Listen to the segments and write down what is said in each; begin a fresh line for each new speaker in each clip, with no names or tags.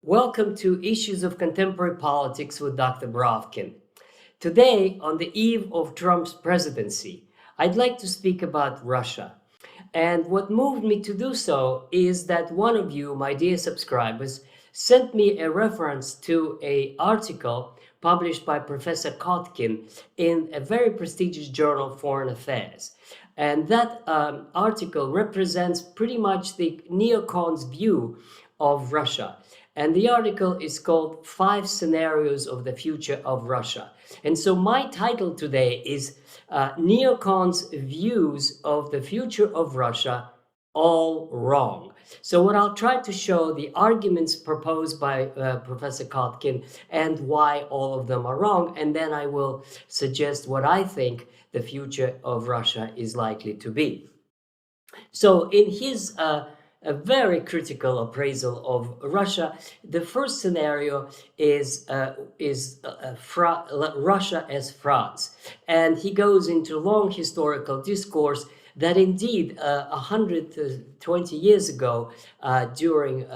Welcome to Issues of Contemporary Politics with Dr. Brovkin. Today, on the eve of Trump's presidency, I'd like to speak about Russia. And what moved me to do so is that one of you, my dear subscribers, sent me a reference to an article published by Professor Kotkin in a very prestigious journal, Foreign Affairs. And that article represents pretty much the Neocons' view of Russia. And the article is called Five Scenarios of the Future of Russia. And so my title today is Neocons' Views of the Future of Russia, All Wrong. So what I'll try to show the arguments proposed by Professor Kotkin and why all of them are wrong, and then I will suggest what I think the future of Russia is likely to be. So in his a very critical appraisal of Russia, the first scenario is Russia as France, and he goes into long historical discourse that indeed 120 years ago, during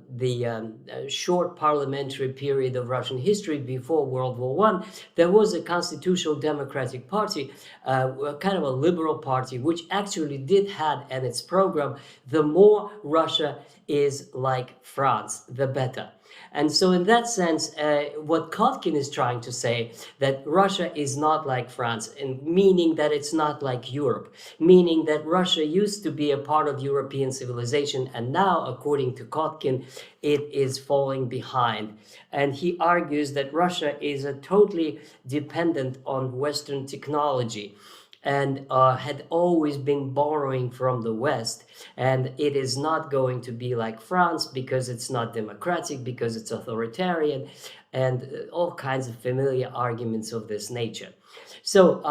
the short parliamentary period of Russian history before World War I, there was a constitutional democratic party, kind of a liberal party, which actually did have in its program, the more Russia is like France, the better. And so in that sense, what Kotkin is trying to say, that Russia is not like France, and meaning that it's not like Europe, meaning that Russia used to be a part of European civilization, and now, according to Kotkin, it is falling behind. And he argues that Russia is totally dependent on Western technology, and had always been borrowing from the West. And it is not going to be like France because it's not democratic, because it's authoritarian, and all kinds of familiar arguments of this nature. So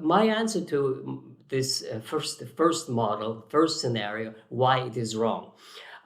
my answer to this first model, first scenario, why it is wrong.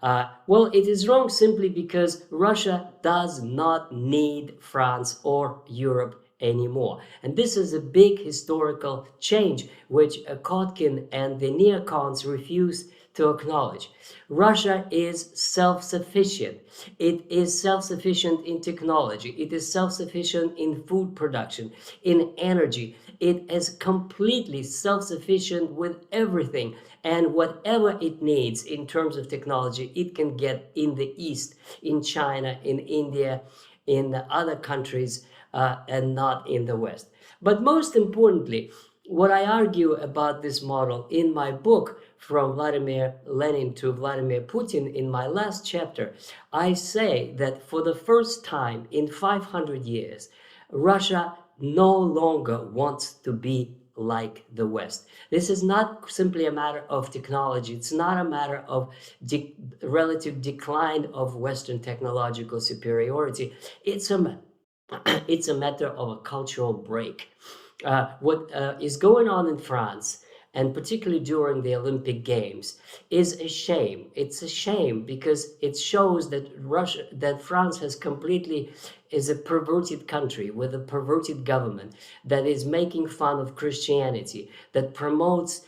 Well, it is wrong simply because Russia does not need France or Europe anymore. And this is a big historical change which Kotkin and the Neocons refuse to acknowledge. Russia is self-sufficient. It is self-sufficient in technology. It is self-sufficient in food production, in energy. It is completely self-sufficient with everything. And whatever it needs in terms of technology, it can get in the East, in China, in India, in other countries, and not in the West. But most importantly, what I argue about this model in my book, From Vladimir Lenin to Vladimir Putin, in my last chapter, I say that for the first time in 500 years, Russia no longer wants to be like the West. This is not simply a matter of technology. It's not a matter of relative decline of Western technological superiority. It's a matter of a cultural break. What is going on in France, and particularly during the Olympic Games, is a shame. It's a shame because it shows that France is a perverted country with a perverted government that is making fun of Christianity, that promotes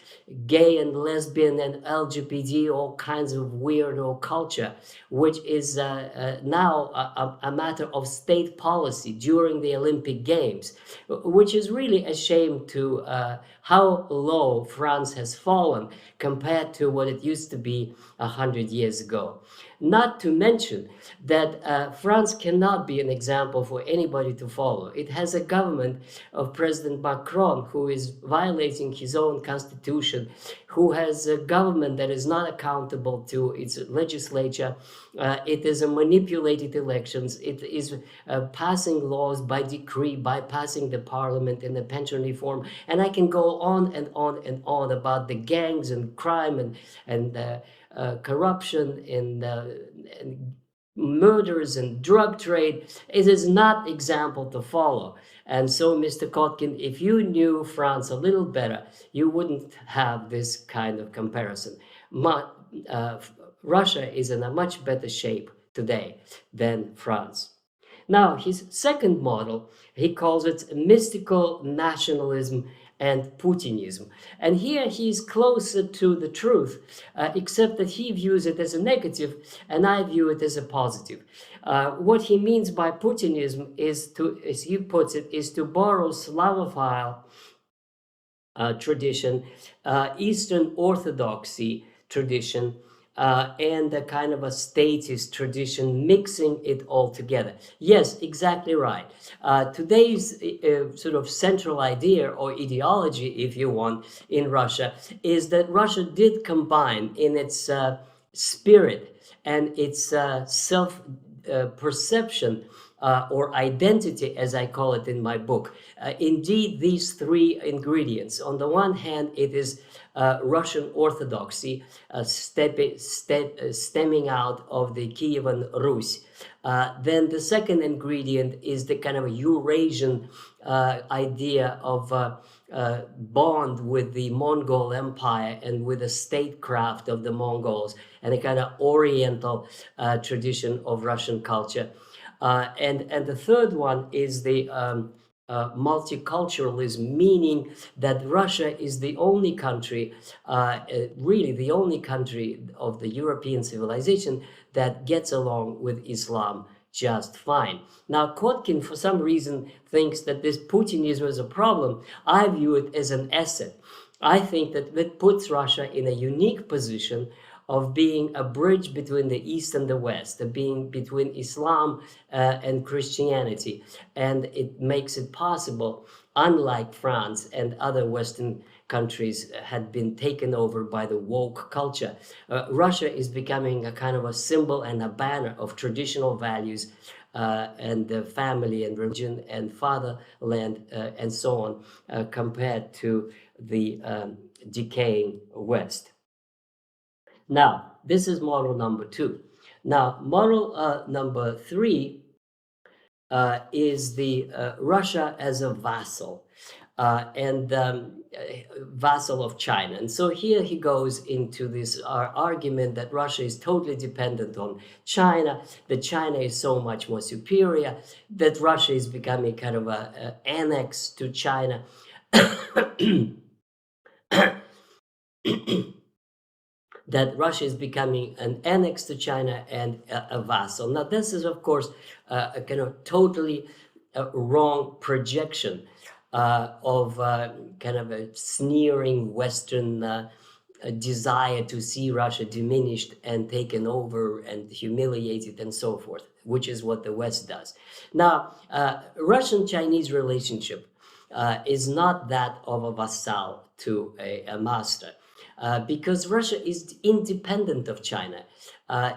gay and lesbian and LGBT, all kinds of weirdo culture, which is now a matter of state policy during the Olympic Games, which is really a shame to how low France has fallen compared to what it used to be 100 years ago. Not to mention that France cannot be an example for anybody to follow. It has a government of President Macron who is violating his own constitution, who has a government that is not accountable to its legislature. It is a manipulated elections. It is passing laws by decree, bypassing the parliament in the pension reform. And I can go on and on and on about the gangs and crime and corruption and murders and drug trade. It is not example to follow. And so, Mr. Kotkin, if you knew France a little better, you wouldn't have this kind of comparison. Russia is in a much better shape today than France. Now, his second model, he calls it mystical nationalism and Putinism. And here he's closer to the truth, except that he views it as a negative and I view it as a positive. What he means by Putinism is to, as he puts it, is to borrow Slavophile tradition, Eastern Orthodoxy tradition, and a kind of a statist tradition, mixing it all together. Yes, exactly right. Today's sort of central idea or ideology, if you want, in Russia is that Russia did combine in its spirit and its self perception or identity, as I call it in my book. Indeed, these three ingredients. On the one hand, it is Russian Orthodoxy, stemming out of the Kievan Rus. Then the second ingredient is the kind of a Eurasian idea of bond with the Mongol Empire and with the statecraft of the Mongols and a kind of Oriental tradition of Russian culture. And the third one is the multiculturalism, meaning that Russia is the only country, really the only country of the European civilization that gets along with Islam just fine. Now, Kotkin, for some reason, thinks that this Putinism is a problem. I view it as an asset. I think that it puts Russia in a unique position of being a bridge between the East and the West, being between Islam and Christianity. And it makes it possible, unlike France and other Western countries had been taken over by the woke culture. Russia is becoming a kind of a symbol and a banner of traditional values and family and religion and fatherland and so on, compared to the decaying West. Now, this is model number 2. Now, model number 3 is the Russia as a vassal and vassal of China. And so here he goes into this argument that Russia is totally dependent on China, that China is so much more superior, that Russia is becoming kind of an annex to China. That Russia is becoming an annex to China and a vassal. Now, this is, of course, a kind of totally wrong projection of kind of a sneering Western desire to see Russia diminished and taken over and humiliated and so forth, which is what the West does. Now, Russian-Chinese relationship is not that of a vassal to a master. Because Russia is independent of China.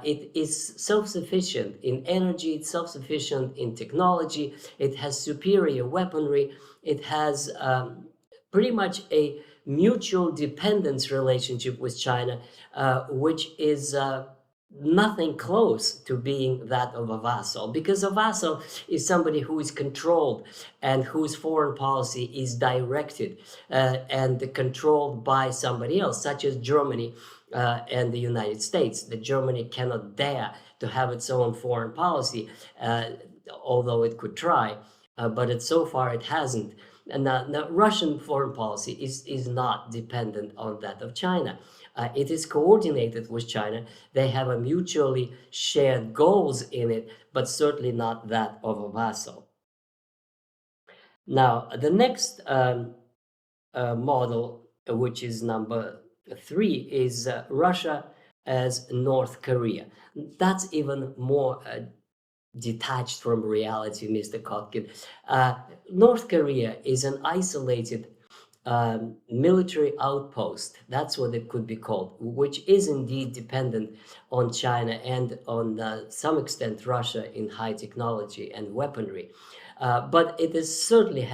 It is self-sufficient in energy, it's self-sufficient in technology, it has superior weaponry, it has pretty much a mutual dependence relationship with China, which is nothing close to being that of a vassal, because a vassal is somebody who is controlled and whose foreign policy is directed and controlled by somebody else, such as Germany and the United States. That Germany cannot dare to have its own foreign policy, although it could try, but so far it hasn't. And now Russian foreign policy is not dependent on that of China. It is coordinated with China. They have a mutually shared goals in it, but certainly not that of a vassal. Now, the next model, which is number 3, is Russia as North Korea. That's even more detached from reality, Mr. Kotkin. North Korea is an isolated military outpost, that's what it could be called, which is indeed dependent on China and on some extent Russia in high technology and weaponry. But it is certainly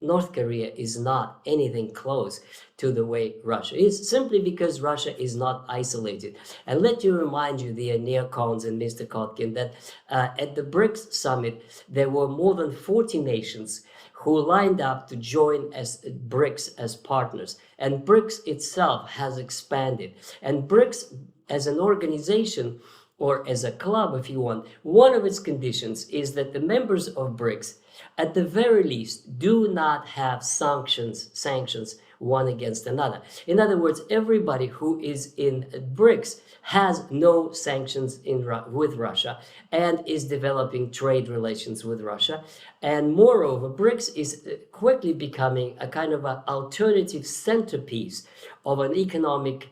North Korea is not anything close to the way Russia is, simply because Russia is not isolated. And let me remind you, the Neocons and Mr. Kotkin, that at the BRICS summit, there were more than 40 nations who lined up to join as BRICS as partners. And BRICS itself has expanded. And BRICS as an organization or as a club, if you want, one of its conditions is that the members of BRICS, at the very least, do not have sanctions one against another. In other words, everybody who is in BRICS has no sanctions with Russia and is developing trade relations with Russia. And moreover, BRICS is quickly becoming a kind of an alternative centerpiece of an economic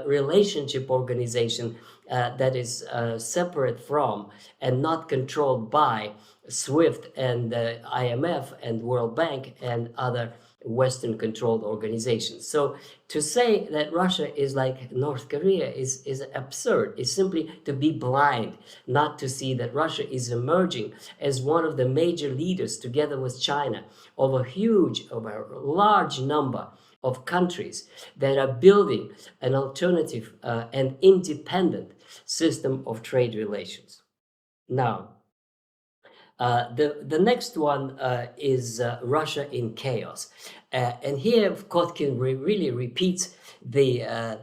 relationship organization that is separate from and not controlled by SWIFT and IMF and World Bank and other Western controlled organizations. So to say that Russia is like North Korea is absurd. It's simply to be blind, not to see that Russia is emerging as one of the major leaders together with China of a large number of countries that are building an alternative and independent system of trade relations. Now, the next one is Russia in chaos. And here Kotkin really repeats the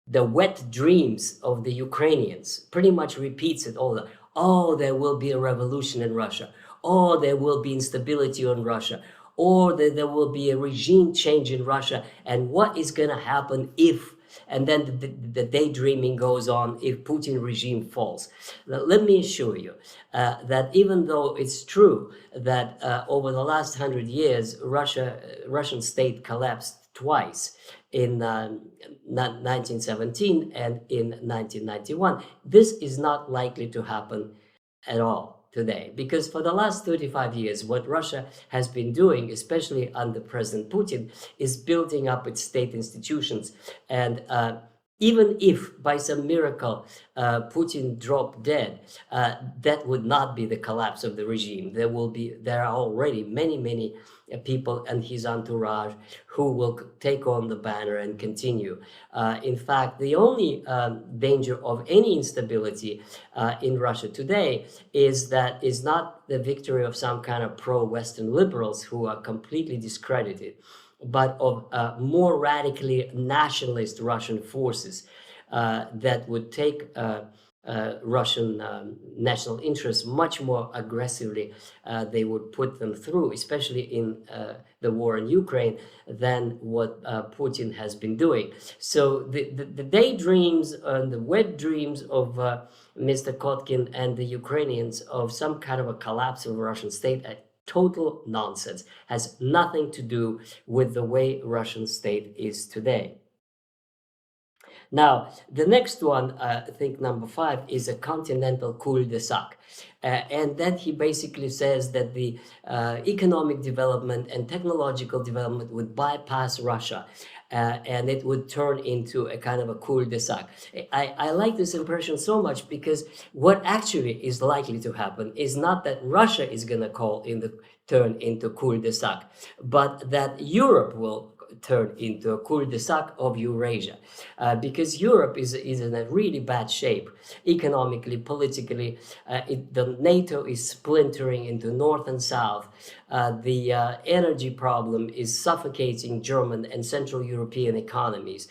wet dreams of the Ukrainians, pretty much repeats it all. Oh, there will be a revolution in Russia. Oh, there will be instability in Russia. Or there will be a regime change in Russia. And what is going to happen if, and then the daydreaming goes on if Putin regime falls. Let me assure you that even though it's true that over the last 100 years, Russian state collapsed twice in 1917 and in 1991, this is not likely to happen at all today, because for the last 35 years, what Russia has been doing, especially under President Putin, is building up its state institutions. And even if by some miracle Putin dropped dead, that would not be the collapse of the regime. There are already many people and his entourage who will take on the banner and continue. In fact, the only danger of any instability in Russia today is not the victory of some kind of pro-Western liberals who are completely discredited, but of more radically nationalist Russian forces that would take Russian national interests much more aggressively. They would put them through, especially in the war in Ukraine, than what Putin has been doing. So the daydreams and the wet dreams of Mr. Kotkin and the Ukrainians of some kind of a collapse of the Russian state, total nonsense, has nothing to do with the way Russian state is today. Now, the next one, I think number 5, is a continental cul-de-sac. And then he basically says that the economic development and technological development would bypass Russia. And it would turn into a kind of a cul-de-sac. I like this impression so much because what actually is likely to happen is not that Russia is going to turn into cul-de-sac, but that Europe will turn into a cul-de-sac of Eurasia, because Europe is in a really bad shape economically, politically. The NATO is splintering into north and south. The energy problem is suffocating German and Central European economies.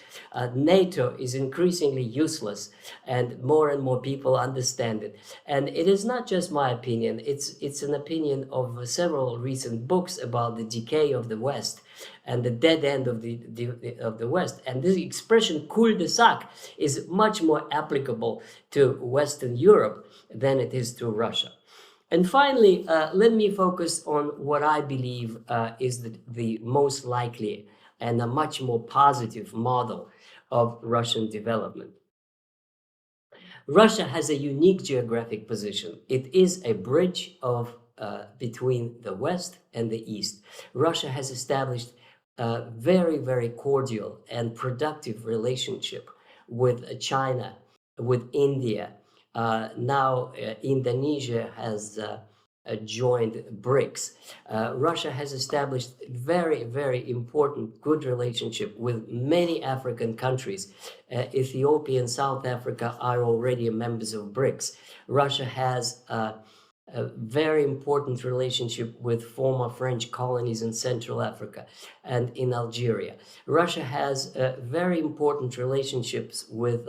NATO is increasingly useless, and more people understand it. And it is not just my opinion, it's an opinion of several recent books about the decay of the West and the dead end of the West. And this expression cul-de-sac is much more applicable to Western Europe than it is to Russia. And finally, let me focus on what I believe is the most likely and a much more positive model of Russian development. Russia has a unique geographic position. It is a bridge between the West and the East. Russia has established a very cordial and productive relationship with China, with India. Now Indonesia has joined BRICS. Russia has established very important good relationship with many African countries. Ethiopia and South Africa are already members of BRICS. Russia has a very important relationship with former French colonies in Central Africa and in Algeria. Russia has very important relationships with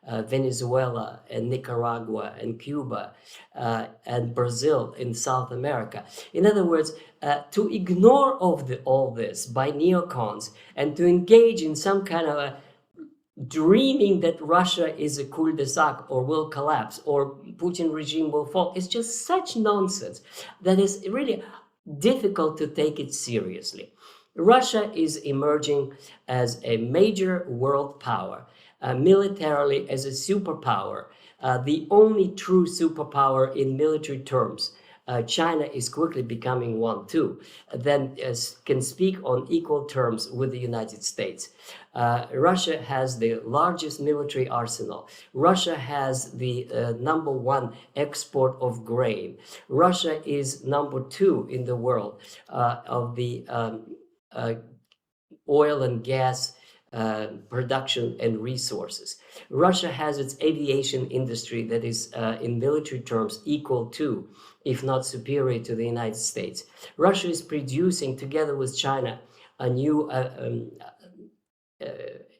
Venezuela and Nicaragua and Cuba and Brazil in South America. In other words, to ignore all this by neocons and to engage in some kind of a dreaming that Russia is a cul-de-sac or will collapse or Putin regime will fall is just such nonsense that is really difficult to take it seriously. Russia is emerging as a major world power, militarily as a superpower, the only true superpower in military terms. China is quickly becoming one too, then can speak on equal terms with the United States. Russia has the largest military arsenal. Russia has the #1 export of grain. Russia is #2 in the world of the oil and gas production and resources. Russia has its aviation industry that is, in military terms, equal to, if not superior to, the United States. Russia is producing, together with China, a new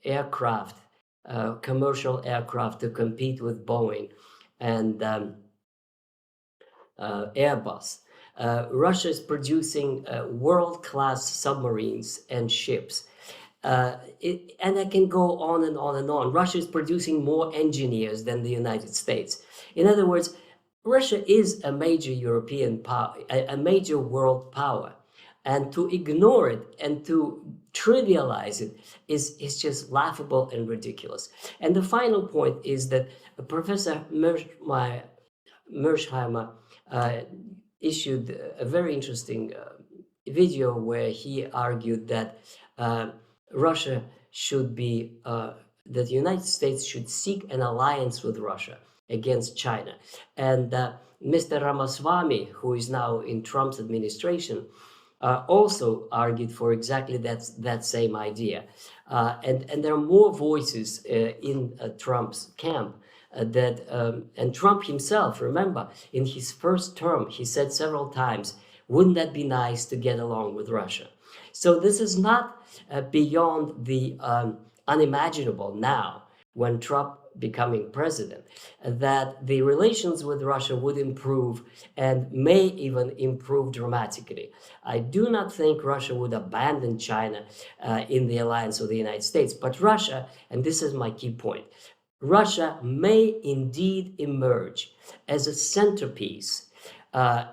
aircraft, commercial aircraft to compete with Boeing and Airbus. Russia is producing world-class submarines and ships. And I can go on and on and on. Russia is producing more engineers than the United States. In other words, Russia is a major European power, a major world power. And to ignore it and to trivialize it is just laughable and ridiculous. And the final point is that Professor Mersheimer issued a very interesting video where he argued that Russia should be, that the United States should seek an alliance with Russia against China. And Mr. Ramaswamy, who is now in Trump's administration, also argued for exactly that same idea. And there are more voices in Trump's camp and Trump himself, remember, in his first term, he said several times, wouldn't that be nice to get along with Russia? So this is not beyond the unimaginable now, when Trump becoming president, that the relations with Russia would improve and may even improve dramatically. I do not think Russia would abandon China in the alliance with the United States, but Russia, and this is my key point, Russia may indeed emerge as a centerpiece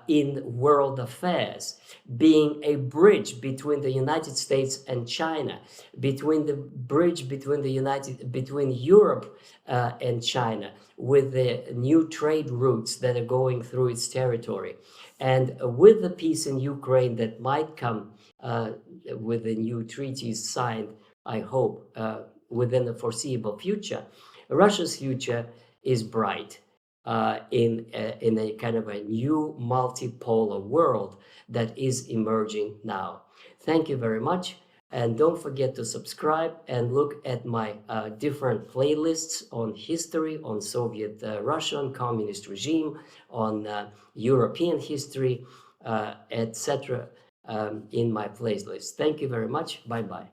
in world affairs, being a bridge between the United States and China, between the bridge between Europe and China, with the new trade routes that are going through its territory, and with the peace in Ukraine that might come with the new treaties signed, I hope, within the foreseeable future. Russia's future is bright. In a kind of a new multipolar world that is emerging now. Thank you very much. And don't forget to subscribe and look at my different playlists on history, on Soviet Russian communist regime, on European history, etc. In my playlist. Thank you very much. Bye-bye.